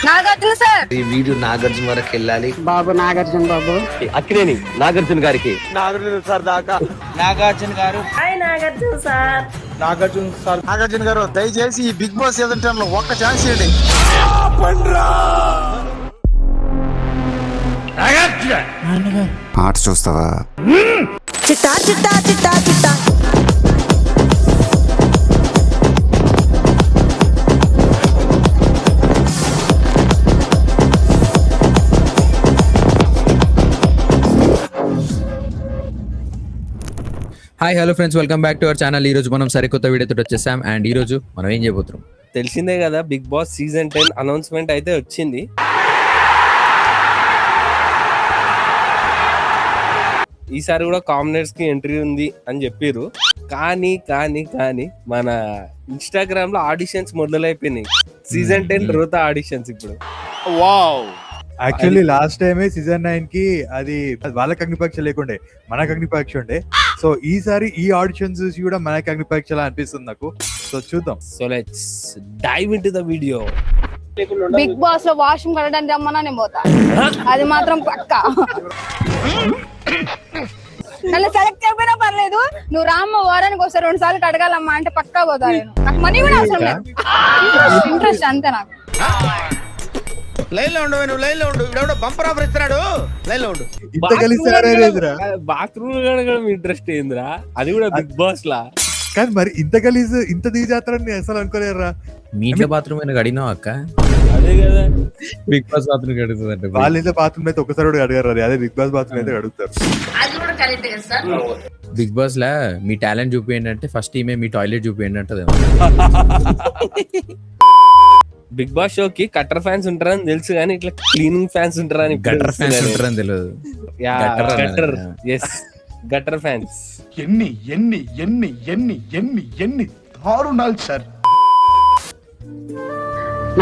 Nagarjuna sir. ఈ video Nagarjuna వరకు వెళ్ళాలి. బాబు నాగార్జున బాబు అక్కినేని నాగార్జున గారికి నాగార్జున సార్ దాకా నాగార్జున గారు, నాగార్జున సార్ నాగార్జున గారు దయచేసి ఈ బిగ్ బాస్ సీజన్ 10 లో ఒక్క ఛాన్స్ ఇవ్వండి. ఆట చూస్తావా? చిట్టా చిట్టా చిట్టా చిట్టా. Hi hello friends, welcome back to our channel. ఈ రోజు మనం సరికొత్త వీడియోతో వచ్చేసాం. అండ్ ఈ రోజు మనం ఏం చేయబోతున్నాం తెలిసిందే కదా, బిగ్ బాస్ సీజన్ 10 అనౌన్స్మెంట్ అయితే వచ్చింది. ఈసారి కూడా కామనర్స్ కి ఎంట్రీ ఉంది అని చెప్పారు. కానీ కానీ కానీ మన ఇన్స్టాగ్రామ్ లో ఆడిషన్స్ మొదలైపోయినాయి. సీజన్ 10 తర్వాత ఆడిషన్స్ ఇప్పుడు. యాక్చువల్లీ లాస్ట్ టైమే సీజన్ 9 కి అది వాళ్ళకి అగ్నిపరీక్ష లేకుండే, మనకు అగ్నిపరీక్ష ఉండే. సో ఈసారి ఈ ఆడిషన్ చూసి కూడా మనకి అగ్నిపరీక్ష అనిపిస్తుంది నాకు. సో చూద్దాం. So let's dive into the video. Bigg Boss లో వాష్రూమ్ కడడానికి రమ్మన్నా నేను పోతా, అది మాత్రం పక్కా. నన్ను సెలెక్ట్ చేయకపోయినా పర్లేదు, నువ్వు రామ్మ వారానికి వస్తే 2 సార్లు కడగాలమ్మా అంటే పక్కా పోతా నేను. నాకు మనీ కూడా అవసరం లేదు, ఇంట్రెస్ట్ అంతే నాకు. లైన్ లో ఉండు, నువ్వు లైన్ లో ఉండు. ఇప్పుడు బంపర్ ఆఫర్ ఇస్తున్నాడు, లైన్ లో ఉండు. ఇంత కలిసి బాత్రూమ్ కడగడం ఇంట్రెస్ట్ ఏందిరా, అది కూడా బిగ్ బాస్ లా. కానీ మరి ఇంత కలిసి ఇంత దిగజాతారని అసలు అనుకోలేరా. మీ ఇంట్లో బాత్రూమ్ అయినా కడిగినావు అక్క? అదే కదా బిగ్ బాస్ బాత్రూమ్ కడుగుతుంది అంటే. వాళ్ళ ఇంట్లో బాత్రూమ్ అయితే ఒకసారి కూడా అడగారు, అదే బిగ్ బాస్ బాత్రూమ్ అయితే అడుగుతారు. బిగ్ బాస్ లా మీ టాలెంట్ చూపియండి అంటే ఫస్ట్ ఈమె మీ టాయిలెట్ చూపియండి అంటది. బిగ్ బాస్ షో కి కట్టర్ ఫ్యాన్స్ ఉంటారని తెలుసు, కానీ ఇట్లా క్లీనింగ్ ఫ్యాన్స్ ఉంటారని, గటర్ ఫ్యాన్స్ ఉంటారని తెలియదు. గట్టర్ ఫ్యాన్స్ ఎన్ని ఎన్ని ఎన్ని ఎన్ని ఎన్ని ఎన్ని దారుణాలు సార్.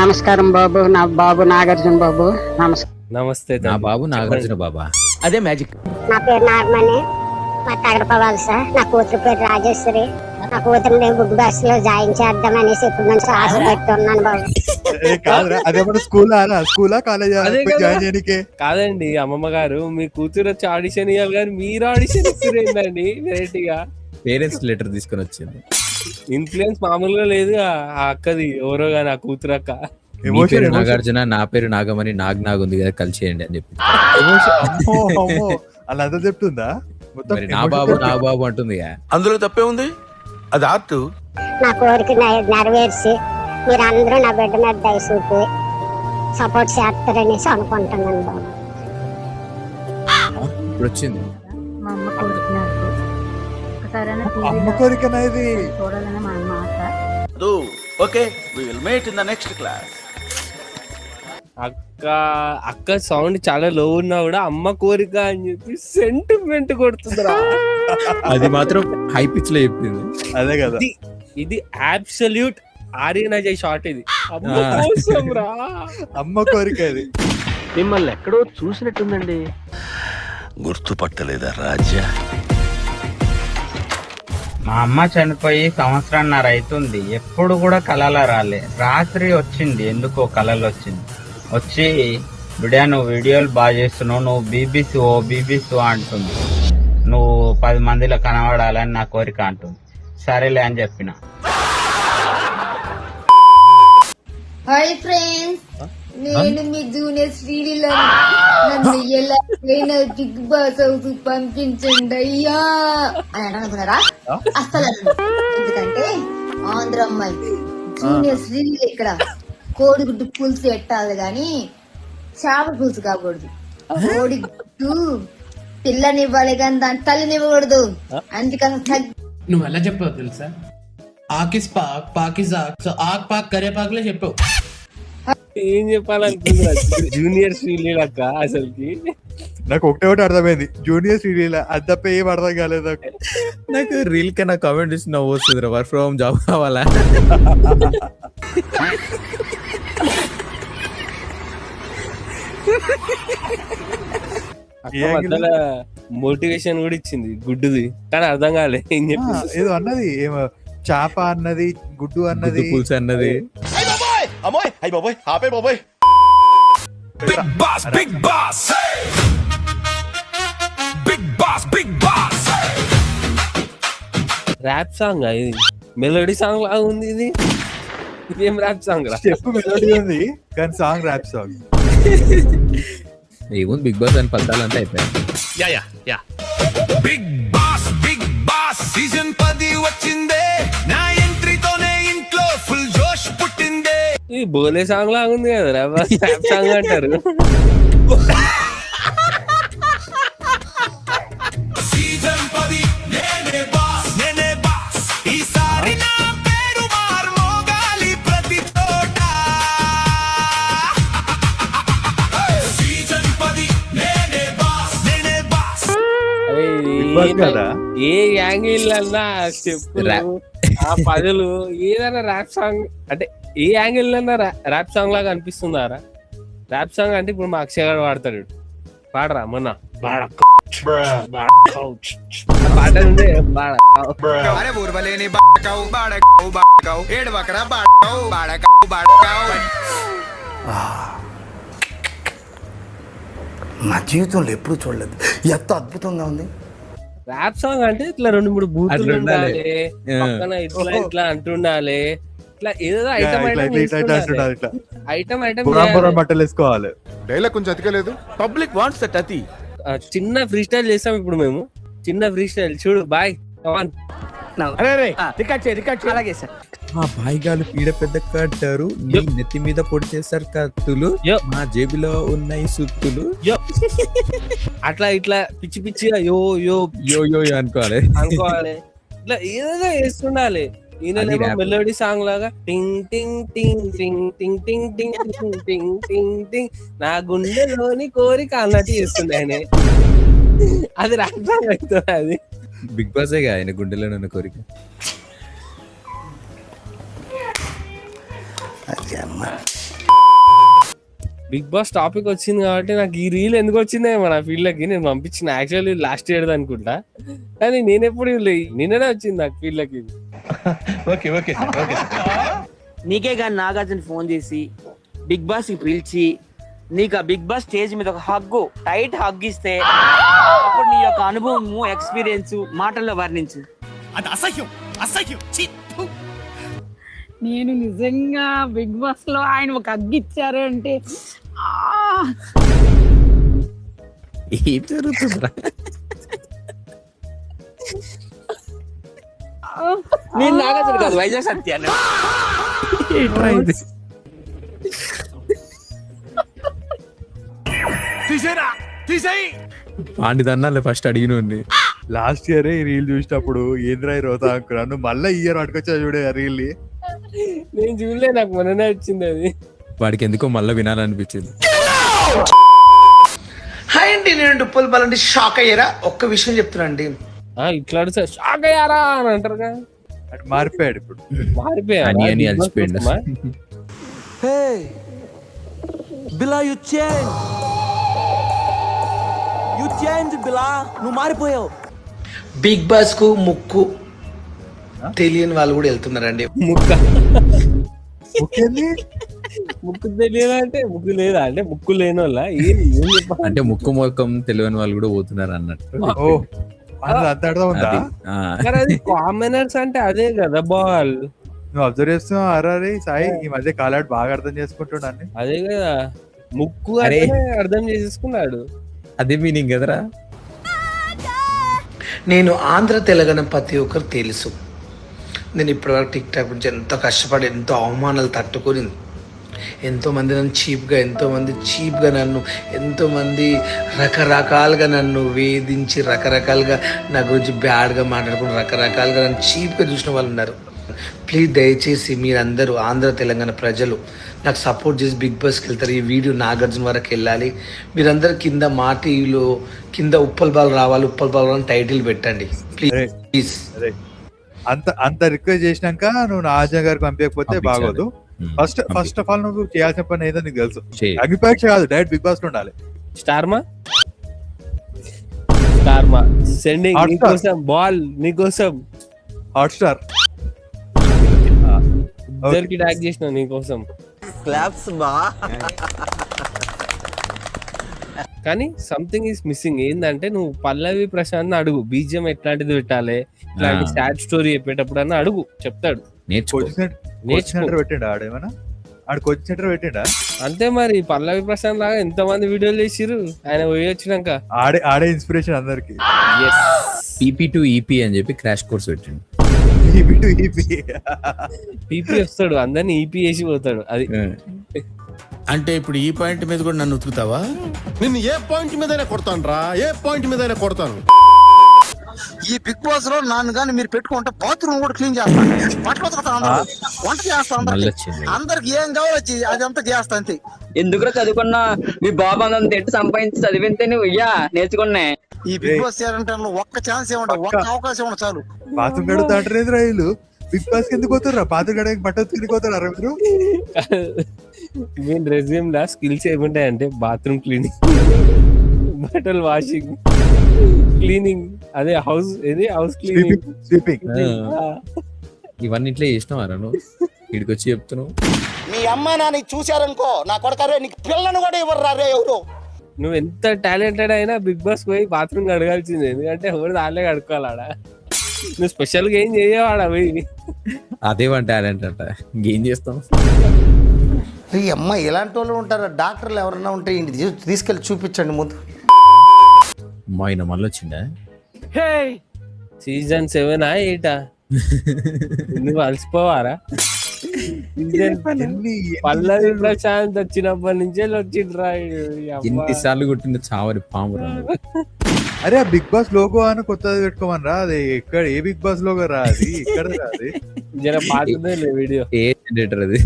నమస్కారం బాబు, నా బాబు నాగార్జున బాబు. నమస్తే. నా బాబు నాగార్జున బాబా, అదే మ్యాజిక్. నా పేరు నాగమణి, మా తగడపవాలి సార్. నా కూతురు పేరు రాజేశ్వరి. నా కూతురు నేను బిగ్ బాస్ లో జాయిన్ చేద్దామనేసి ఇప్పుడు నుంచి ఆశ పెట్టున్నాను బాబు. అదేమన్నా స్కూలా కాలేజా జాయిన్ చేయడానికి? కాదండి అమ్మమ్మ గారు, మీ కూతురు వచ్చి ఆడిషన్ ఇవ్వాలి కానీ మీరు ఆడిషన్ ఇస్తుందండి వెరైటీగా. పేరెంట్స్ లెటర్ తీసుకొని వచ్చింది. ఇన్ఫ్లుయెన్స్ మామూలుగా లేదు ఆ అక్కది, ఎవరో గాని ఆ కూతురు అక్క. మీ పేరు నాగార్జున, నా పేరు నాగమణి, నాగ్ ఉంది కదా, కలిసి చేయండి అని చెప్పి. అలా అంతా చెప్తుందా? నా బాబు అంటుంది. అందులో తప్పే ఉంది, అది ఆర్ట్. నా కోరిక నెరవేర్చి మీరు అందరూ నా బిడ్డ మీద దయచూపి సపోర్ట్ చేస్తారనేసి అనుకుంటున్నాను బాబు. ఇప్పుడు వచ్చింది మా అమ్మ కోరిక నాకు అమ్మ కోరికనా ఇది? చూడాలని మా అమ్మ ఆశ. Okay, we will meet in the next class. అక్క సౌండ్ చాలా లో ఉన్నా కూడా అమ్మ కోరిక అని చెప్పి సెంటిమెంట్ కొడుతుందిరా. అది మాత్రం హై పిచ్ లో చెప్పింది. అదే కదా, ఇది అబ్సల్యూట్ ఆర్గనైజ్ షాట్. ఇది అమ్మ కోసం రా, అమ్మ కోరిక ఇది. మిమ్మల్ని ఎక్కడో చూసినట్టుందండి. గుర్తుపట్టలేదా రాజా? మా అమ్మ చనిపోయి 1.5 సంవత్సరం అవుతుంది. ఎప్పుడు కూడా కళలో రాలే. రాత్రి వచ్చింది, ఎందుకో కళలు వచ్చింది. వచ్చి బిడ్డా నువ్వు వీడియోలు బాగా చేస్తున్నావు, నువ్వు బీబీసీ అంటుంది. నువ్వు 10 మందిలో కనబడాలని నా కోరిక అంటుంది. సరేలే అని చెప్పిన. హాయ్ ఫ్రెండ్స్, నేను మీ జూనియర్ శ్రీలీల. నన్ను ఎలాగైనా బిగ్ బాస్ హౌస్ పంపించండి అయ్యా అని అనుకున్నారా? అసలు ఎందుకంటే ఆంధ్ర అమ్మాయి జూనియర్ శ్రీలీల ఇక్కడ కోడిగుడ్డు పులుసు పెట్టాలి గాని చేపల పులుసు కాకూడదు. కోడిగుడ్డు పిల్లనివ్వాలి కానీ దాని తల్లినివ్వకూడదు. అందుకని నువ్వు ఎలా చెప్పావు తెలుసా? ఆకిస్ పాక్ పాకిస్ ఆక్, సో ఆక్ పాక్ కరే పాక్లే చెప్పావు. ఏం చెప్పాలనుకుంటున్నా జూనియర్ శ్రీలీల అక్క. అసలుకి నాకు ఒకటి అర్థమైంది, జూనియర్ శ్రీలీల. అది తప్ప ఏం అర్థం కాలేదు నాకు. రీల్ కన్నా కామెంట్ ఇచ్చి నవ్వు వస్తుంది. వర్క్ ఫ్రమ్ హోమ్ జాబ్ కావాలా? మోటివేషన్ కూడా ఇచ్చింది గుడ్డుది, కానీ అర్థం కాలే ఏం చెప్పి. ఏదో అన్నది, ఏమో చేప అన్నది, గుడ్డు అన్నది, పులుసు అన్నది. ర్యాప్ సాంగ్ ఇది, మెలోడీ సాంగ్ లాగా ఉంది ఇది. ఇదేం ర్యాప్ సాంగ్ రా? స్టెప్ మెలోడీ ఉంది కానీ సాంగ్ ర్యాప్ సాంగ్. ఏముంది బిగ్ బాస్ అని పద్దాలంటే అయిపోయాయి. బిగ్ బాస్ సీజన్ 10 వచ్చిందే, నా ఎంట్రీతోనే ఇంట్లో ఫుల్ జోష్ పుట్టిందే. ఇది బోలే సాంగ్ లాగా ఉంది కదా, ర్యాప్ సాంగ్ అంటారు. సీజన్ 10 నేనే బాస్, ఈసారి నా పేరు మార్మోగాలి ప్రతి చోట. సీజన్ 10 నేనే బాస్. అరే బిగ్ బాస్ కదా. ఏ యాంగిల్ అన్నా స్టెప్పులు, ఆ పదులు, ఏదైనా ర్యాప్ సాంగ్ అంటే ఏ యాంగిల్ అన్నా ర్యాప్ సాంగ్ లాగా అనిపిస్తుందారా? ర్యాప్ సాంగ్ అంటే ఇప్పుడు మా అక్షయ్ గారు వాడతాడు, పాడరా మొన్న పాట ఉంది, అరే ఊర్వలేని బాడకౌ బాడకౌ ఏడవకరా బాడకౌ. నా జీవితంలో ఎప్పుడు చూడలేదు, ఎంత అద్భుతంగా ఉంది. ర్యాప్ సాంగ్ అంటే ఇట్లా 2-3 బూతులు అట్లా ఉండాలి. ఉండాలి, పక్కన ఇట్లా ఇట్లా అంటుండాలి, ఇట్లా ఏదో ఐటమ్ బట్టలు వేసుకోవాలి. డైలాగ్ కొంచెం అతికలేదు. పబ్లిక్ వాంట్స్ దట్ అతి. చిన్న ఫ్రీ స్టైల్ చేస్తాం ఇప్పుడు మేము, చిన్న ఫ్రీ స్టైల్ చూడు. బాయ్ అలాగే సార్. మా బాయిగాలు పీడ పెద్ద కట్టారు, నీ నెత్తి మీద పొడి చేస్తారు కత్తులు, మా జేబులో ఉన్నాయి సుత్తులు. అట్లా ఇట్లా పిచ్చి పిచ్చిగా యో యో యో యో యో అనుకోవాలి. అనుకోవాలి, ఇట్లా ఏదో వేస్తుండాలి. ఈయన మెలోడీ సాంగ్ లాగా టింగ్ టింగ్ టింగ్ టింగ్ టింగ్ టింగ్ టింగ్ టింగ్ టింగ్ టింగ్ టింగ్ నా గుండెలోని కోరిక అన్నట్టు చేస్తుంది ఆయన. అది ర్యాప్ సాంగ్ అవుతుంది. అది బిగ్ బాస్ ఆయన గుండెలో ఉన్న కోరిక. బిగ్ బాస్ టాపిక్ వచ్చింది కాబట్టి నాకు ఈ రీల్ ఎందుకు వచ్చిందే మన ఫీల్డ్ కి నేను పంపించిన. యాక్చువల్లీ లాస్ట్ ఇయర్ అనుకుంటా, కానీ నేను ఎప్పుడు నిన్ననే వచ్చింది నాకు ఫీల్డ్ కి. నీకే కానీ నాగార్జున ఫోన్ చేసి బిగ్ బాస్ కి పిలిచి నీకు ఆ బిగ్ బాస్ స్టేజ్ మీద ఒక హగ్గు, టైట్ హగ్ ఇస్తే అప్పుడు నీ యొక్క అనుభవము, ఎక్స్పీరియన్స్ మాటల్లో వర్ణించు. అది అసహ్యం. నేను నిజంగా బిగ్ బాస్ లో ఆయన ఒక హగ్ ఇచ్చారు అంటే ఏం జరుగుతుందిరా? నేను నాగార్జున కాదు, వైజాగ్ సత్య. వాడిదన్నా ఫస్ట్ అడిగిన లాస్ట్ ఇయర్ ఈ రీల్ చూసినప్పుడు ఏంద్రా రోతా అనుకున్నాను. మళ్ళీ ఈ ఇయర్ పట్టుకొచ్చా చూడే ఆ రీల్ ని. నేను చూడలే, నాకు మొన్ననే వచ్చింది అది. వాడికి ఎందుకో మళ్ళీ వినాలనిపించింది. హాయ్ అండి, నేను డుప్పల్ బాలంటే షాక్ అయ్యారా? ఒక్క విషయం చెప్తున్నా అండి, ఇట్లా షాక్ అయ్యారా అని అంటారుగా. అటు మారిపోయాడు ఇప్పుడు. అని అని అలసిపోయిండు. బిలా యు చేంజ్ బిలా, నువ్వు మారిపోయావు. బిగ్ బాస్ కు ముక్కు తెలియని వాళ్ళు కూడా వెళ్తున్నారండి. ముక్కు తెలియదు అంటే ముక్కు లేదా అంటే ముక్కు లేని వాళ్ళ అంటే ముక్కు మొక్కం తెలియని వాళ్ళు కూడా పోతున్నారు అన్నట్టు. కామనర్స్ అంటే అదే కదా బాల్. నువ్వు అబ్జర్వ్ చేస్తున్నావు అరే సాయి, ఈ మధ్య కాలాడు బాగా అర్థం చేసుకుంటున్నాను. అదే కదా, ముక్కు అర్థం చేసేసుకున్నాడు. అదే మీనింగ్ కదరా. నేను ఆంధ్ర తెలంగాణ ప్రతి ఒక్కరు తెలుసు. నేను ఇప్పటివరకు టిక్ టాక్ గురించి ఎంతో కష్టపడి ఎంతో అవమానాలు తట్టుకొని, ఎంతోమంది నన్ను చీప్గా నన్ను ఎంతోమంది రకరకాలుగా నన్ను వేధించి రకరకాలుగా నా గురించి బ్యాడ్గా మాట్లాడుకుని రకరకాలుగా నన్ను చీప్గా చూసిన వాళ్ళు ఉన్నారు. ప్లీజ్ దయచేసి మీరందరూ ఆంధ్ర తెలంగాణ ప్రజలు నాకు సపోర్ట్ చేసి బిగ్ బాస్కి వెళ్తారు. ఈ వీడియో నాగార్జున వరకు వెళ్ళాలి. మీరందరూ కింద మా టీవీలో కింద ఉప్పల్ బాల్ రావాలి టైటిల్ పెట్టండి ప్లీజ్. అంత రిక్వెస్ట్ చేసినాక నువ్వు నాగార్జున గారికి పంపించకపోతే బాగోదు. ఫస్ట్ ఆఫ్ ఆల్ నువ్వు చేయాల్సిన పని ఏదో నీకు తెలుసు. అగ్నిపరీక్ష కాదు, డైరెక్ట్ బిగ్ బాస్ లో ఉండాలి. స్టార్మా సెండింగ్ నీకోసం, బాల్ నీకోసం, హాట్స్టార్ ఇద్దరికి ట్యాగ్ చేసిన నీకోసం. క్లాప్స్ బా. కానీ సంథింగ్ ఈస్ మిస్సింగ్. ఏంటంటే నువ్వు పల్లవి ప్రశాంత్ అడుగు, బీజిఎం ఎట్లాంటిది పెట్టాలి, ఇట్లాంటి సాడ్ స్టోరీ చెప్పేటప్పుడు అన్న అడుగు, చెప్తాడు. కోచింగ్ సెంటర్ పెట్టిండా ఆడేమన్నా? ఆడు కోచింగ్ సెంటర్ పెట్టిండా? అంతే మరి, పల్లవి ప్రశాంత్ లాగా ఎంత మంది వీడియోలు చేసిరు ఆయన పోయి వచ్చినాక. ఆడే ఇన్స్పిరేషన్ అందరికి. పీపీ టు ఈపీ అని చెప్పి క్రాష్ కోర్స్ పెట్టిండు. పీపీ వస్తాడు, అందరిని ఈపీ చేసి పోతాడు. అది అంటే ఇప్పుడు ఈ పాయింట్ మీద కూడా నన్ను ఉతుకుతావా? నిన్ను ఏ పాయింట్ మీదైనా కొడతాను రా, ఏ పాయింట్ మీదైనా కొడతాను. ఈ బిగ్ బాస్ లో నన్ను కానీ మీరు పెట్టుకుంటే బాత్రూమ్ కూడా క్లీన్ చేస్తాను, బట్టలు ఉతుకుతాను, వంట చేస్తాను, అందరికి ఏం కావాలో అదంతా చేస్తా అంతే. ఎందుకు చదువుకున్నా మీ బాబు అంత ఎట్టు సంపాదించి చదివితే నువ్వు నేర్చుకున్నా. ఈ బిగ్ బాస్ చేయాలంటే ఒక్క ఛాన్స్ ఏమంటావు, ఒక్క అవకాశం ఏమన్నా చాలు. బాత్రూమ్ గడుగుతాంటారు రైలు. బిగ్ బాస్ ఎందుకు పోతారా? బాత్రూమ్ గడకి బట్టలు తిరిగిపోతారా మీరు? మెయిన్ రెజ్యూమ్ లా స్కిల్స్ ఏముంటాయంటే బాత్రూమ్ క్లీనింగ్, బట్టలు వాషింగ్, క్లీనింగ్, అదే హౌస్ క్లీనింగ్, స్వీపింగ్. ఇవన్నీ ఇట్లా చేసినావారా నువ్వు? ఇక్కడికి వచ్చి చెప్తున్నావు. మీ అమ్మ నాన్న చూసారనుకో, నా కొడకరే నీకు పిల్లను కూడా ఇవ్వరు రే ఎవరు. నువ్వు ఎంత టాలెంటెడ్ అయినా బిగ్ బాస్ పోయి బాత్రూమ్ కడగాల్సింది, ఎందుకంటే ఎవరు దానిలో కడుక్కోవాలి ఆడ. నువ్వు స్పెషల్ గా ఏం చేయవాడ పోయి. అదే వన్ టాలెంట్ అంట, ఇంకేం చేస్తాం? ఈ అమ్మ ఇలాంటి వాళ్ళు ఉంటారా? డాక్టర్లు ఎవరన్నా ఉంటే ఇంటికి తీసుకెళ్ళి చూపించండి ముందు. మా ఆయన మళ్ళీ వచ్చిందా? సీజన్ 7 8 నువ్వు అలసిపోవారా? పల్లవి ప్రశాంత్ వచ్చినప్పటి నుంచే వచ్చిండ్రా. ఎన్నిసార్లు కొట్టింది చావరి పాము. అరే ఆ బిగ్ బాస్ లోగో అని కొత్తది పెట్టుకోమని రా. అది ఎక్కడ ఏ బిగ్ బాస్ లోగో రా? అది ఇక్కడ రాది. జర పాతదే వీడియో. ఏ జనరేటర్ అది?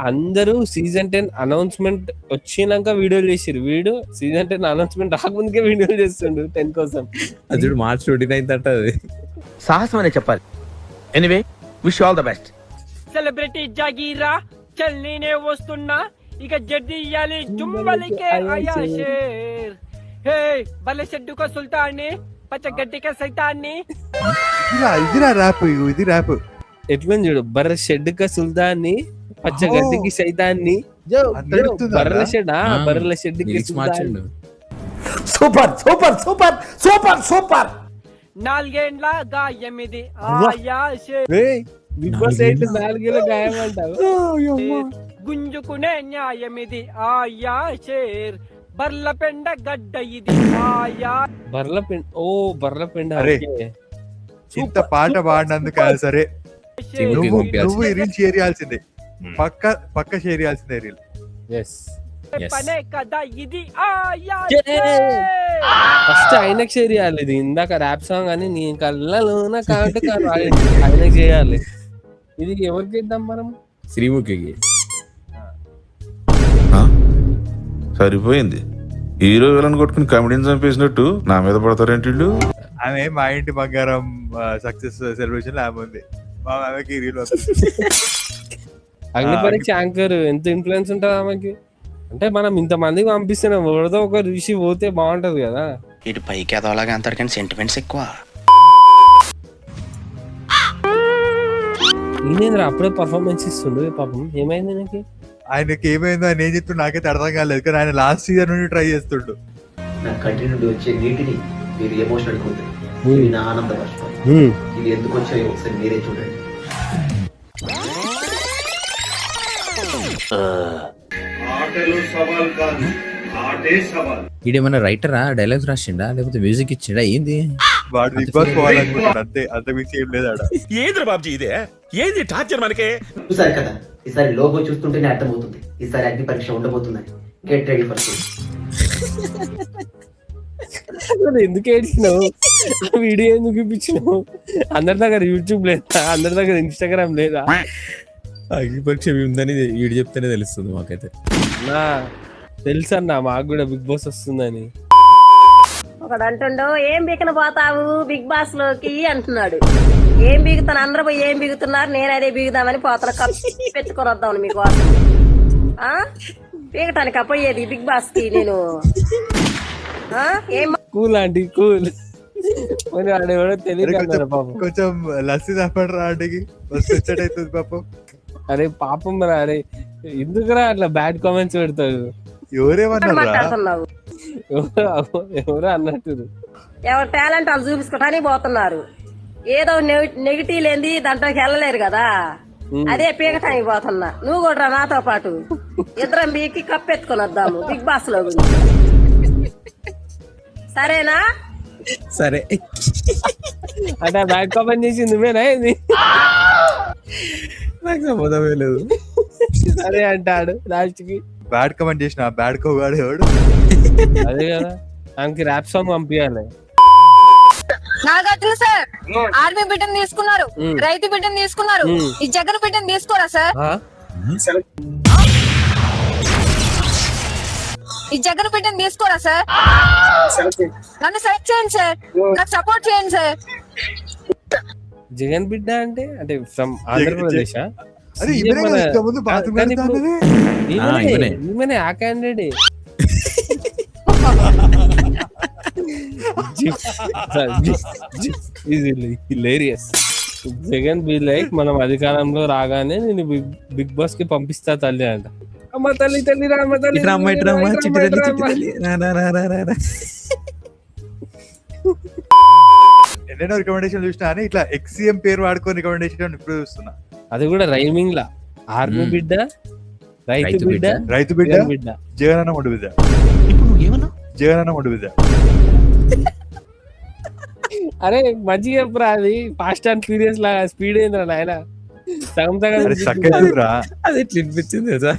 అందరూ సీజన్ 10 అనౌన్స్మెంట్ వచ్చినాక వీడియోలు చేసిరు. వీడు సీజన్ 10 అనౌన్స్మెంట్ రాకముందుకే వీడియోలు చేస్తుండు 10 కోసం. అది మార్చ్ 29 అంట. అది సాహసం అనే చెప్పాలి. Anyway, wish all the best. Celebrity జాగీరా చల్లీనే వస్తున్నా, ఇక జడ్జి ఇయ్యాలి జుంబలికే ఆయా షేర్. హే బల్ల షెడ్డుకో సుల్తాన్ని, పచ్చగడ్డిక సైతాన్ని. ఇదిరా ర్యాప్, ఇది ర్యాప్. ఎట్లా చూడు, బర్ర షెడ్డుక సుల్తాన్ని, పచ్చగడ్డికి సైతాన్ని. బర్రెల షెడ్, బర్రెల షెడ్డుకి మార్చండు. Super super super super super. 4 ఏండ్ల గాయమిది ఆయా షేర్. బిగ్ బాస్ 8 4 గాయం అంటావు. గుంజుకునే న్యాయమిది ఆయా షేర్. బర్ల పెండ గడ్డ ఇది ఆయా. బర్ల పెండ, ఓ బర్ల పెండ. ఇంత పాట పాడినందుకు సరే నువ్వు ఈ రీల్ షేర్ చేయాల్సిందే, పక్క షేర్ చేయాల్సిందే రీల్. పనే కదా ఇది ఆయా. ఫస్ట్ ఆయనకు షేర్ చేయాలి. ఇది ఇందాక ర్యాప్ సాంగ్ అని నీ కళ్ళలోన కాటు ఆయనకు చేయాలి. ఇది ఎవరికి ఇద్దాం మనం? శ్రీముఖికి. సరిపోయింది. హీరో విలన్ కొట్టుకుని కమెడీని చంపేసినట్టు నా మీద పడతారేంటి వీళ్ళు? ఆమె మా ఇంటి బంగారం సక్సెస్ సెలబ్రేషన్ ఆమె ఉంది. మా ఆమెకి రీల్ అగ్ని పరీక్ష యాంకర్ ఎంత ఇన్ఫ్లుయెన్స్ ఉంటుంది ఆమెకి అంటే, మనం ఇంతమందికి పంపిస్తున్నాం, ఎవరితో ఒక ఋషి పోతే బాగుంటది కదా. ఇటు పైకి ఎదవలాగా అంటారు కానీ సెంటిమెంట్స్ ఎక్కువ. ఈయనేంద్ర అప్పుడే పర్ఫార్మెన్స్ ఇస్తుండు పాపం. ఏమైంది నాకు? ఆయనకి ఏమైందో ఆయన ఏం చెప్తుండు నాకైతే అర్థం కాలేదు, కానీ ఆయన లాస్ట్ సీజన్ నుండి ట్రై చేస్తుండు. నా కంటి నుండి వచ్చే నీటిని మీరు ఎమోషనల్ అవుతుంది, నా ఆనంద బాష్పాలు. ఇది ఎందుకు వచ్చాయో ఒకసారి మీరే చూడండి. ఈడేమన్నా రైటరా, డైలాగ్స్ రాసిండా, లేకపోతే మ్యూజిక్ ఇచ్చిండా, ఏంది? వాడు బిగ్ బాస్ పోవాలనుకుంటాడు అంతే, అంత మించి ఏం లేదు ఆడ. ఏంద్ర బాబ్జీ ఇదే? ఏంది టార్చర్ మనకే? చూసారు కదా, ఈసారి లోగో చూస్తుంటేనే అర్థమవుతుంది ఈసారి అగ్ని పరీక్ష ఉండబోతుందని. గెట్ రెడీ ఫర్ ఎందుకు ఏడ్చినావు? వీడియో ఎందుకు చూపించినావు? అందరి దగ్గర యూట్యూబ్ లేదా, అందరి దగ్గర ఇన్స్టాగ్రామ్ లేదా? అగ్నిపరీక్ష ఉందని వీడు చెప్తేనే తెలుస్తుంది మాకైతే. నా తెలుసన్నా, మాకు కూడా బిగ్ బాస్ వస్తుందని. ఒకడు అంటుండో ఏం బీకన పోతావు బిగ్ బాస్ లోకి అంటున్నాడు. ఏం బీగుతాను, అందరూ పోయి ఏం బీగుతున్నారు, నేను అదే బీగుదామని పోతాను. కప్పు పెట్టుకొని వద్దామని మీకోసం బీగటానికి పోయేది బిగ్ బాస్ కి నేను. ఏం కూల్ ఆంటీ కూల్. కొంచెం లస్సీ తప్పడరా ఆంటీకి అవుతుంది పాపం. అరే పాపం రా, అరే ఎందుకురా అట్లా బ్యాడ్ కామెంట్స్ పెడతాడు? ఎవరేమన్నారా మాట్లాడుతున్నావు? ఎవరో అన్నట్టు ఎవరి టాలెంట్ వాళ్ళు చూపించుకోవటానికి పోతున్నారు. ఏదో నెగిటివ్ లేని దాంట్లోకి వెళ్ళలేరు కదా, అదే పీకటానికి పోతున్నా. నువ్వు కూడా రా నాతో పాటు, ఇద్దరం బీకి కప్పెత్తుకొని వద్దాము బిగ్ బాస్ లో గురించి. సరేనా? సరే అంటే బ్యాడ్ కామెంట్ చేసింది నువ్వేనా ఇది? నాకు సంబంధమే లేదు. సరే అంటాడు లాస్ట్ కి. బ్యాడ్ కమెంట్ చేసిన బ్యాడ్ కోగాడు ఎవడు? అదే కదా, ఆమెకి ర్యాప్ సాంగ్ పంపించాలి. నాగార్జున సార్ ఆర్మీ బిడ్డను తీసుకున్నారు, రైతు బిడ్డను తీసుకున్నారు, ఈ జగన్ బిడ్డను తీసుకోరా సార్? ఈ జగన్ బిడ్డను తీసుకోరా సార్? నన్ను సెలెక్ట్ చేయండి సార్, నాకు సపోర్ట్ చేయండి సార్. జగన్ బిడ్డ అంటే అంటే ఫ్రమ్ ఆంధ్రప్రదేశ్. అరే ఇవరే కదా ఇంతకుముందు బాత్రూమ్ ఈమెనే ఆ candidate. Hilarious. Jagan be like మనం అధికారంలో రాగానే నేను బిగ్ బాస్ కి పంపిస్తా తల్లి అంట. అమ్మ తల్లి తల్లి రామ తల్లి ఎన్నెన్నో రికమెండేషన్ చూసినా అని ఇట్లా ఎక్స్ఎం పేరు వాడుకొని రికమెండేషన్ ఇప్పుడు చూస్తున్నా. అది కూడా రైమింగ్ లా. ఆర్మీ బిడ్డ, రైతు బిడ్డ, రైతు బిడ్డ, జగనన్న మొండు బిడ్డ. జగనన్న మొండు బిడ్డ. అరే మంచిగా చెప్పురా, అది ఫాస్ట్ అండ్ ఫ్యూరియస్ లాగా స్పీడ్ అయిందిరా నాయన. సగం సగం అది ఎట్లా వినిపించింది కదా?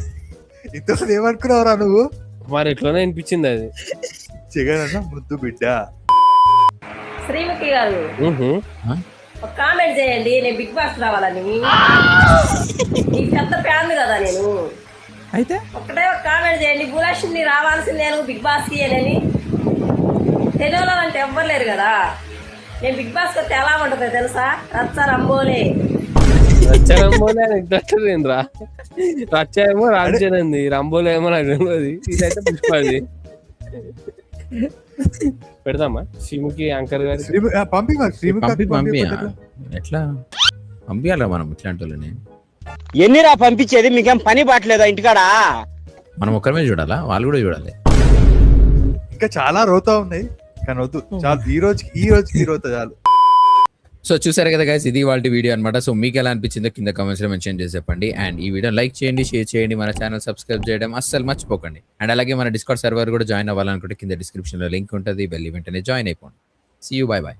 ఇంతలో ఏమనుకున్నావురా నువ్వు? మరి ఎట్లనే అనిపించింది అది. జగనన్న ముద్దు బిడ్డ. శ్రీముఖి గారు ఒక కామెంట్ చేయండి, నేను బిగ్ బాస్ రావాలని. నీ పెద్ద ఫ్యాన్ కదా నేను. అయితే ఒకటే ఒక కామెంట్ చేయండి, భూలక్ష్మి రావాల్సింది నేను బిగ్ బాస్ కి అని. తెలుగులో అంటే ఎవ్వరు కదా. నేను బిగ్ బాస్ కి వస్తే ఎలా ఉంటుందో తెలుసా? రచ్చ రంబోలే. రచ్చరంబోలే అని రా. రచ్చ ఏమో రాజ్యనంది, రంబోలే ఏమో నాకు తెలియదు. ఇదైతే పుష్పది. పెడదామా శ్రీముఖి యాంకర్ గారి? పంపి ఎట్లా పంపించాలా మనం ఇట్లాంటి వాళ్ళని? ఎన్నిరా పంపించేది? మీకేం పని పట్టలేదా ఇంటికాడ? మనం ఒక్కరిమే చూడాలా? వాళ్ళు కూడా చూడాలి. ఇంకా చాలా రోతా ఉన్నాయి కానీ వద్దు, చాలు. ఈ రోజుకి రోతా చాలు. సో చూసారు కదా గైస్, ఇది వాళ్ళ వీడియో అనమాట. సో మీకు ఎలా అనిపించిందో కింద కామెంట్స్ లో మెన్షన్ చేసి చెప్పండి. అండ్ ఈ వీడియో లైక్ చేయండి, షేర్ చేయండి, మన ఛానల్ సబ్స్క్రైబ్ చేయడం అస్సలు మర్చిపోకండి. అండ్ అలాగే మన డిస్కౌంట్ సర్వర్ కూడా జాయిన్ అవ్వాలనుకుంటే కింద డిస్క్రిప్షన్ లో లింక్ ఉంటుంది, వెళ్ళి వెంటనే జాయిన్ అయిపోండి. See you, bye bye.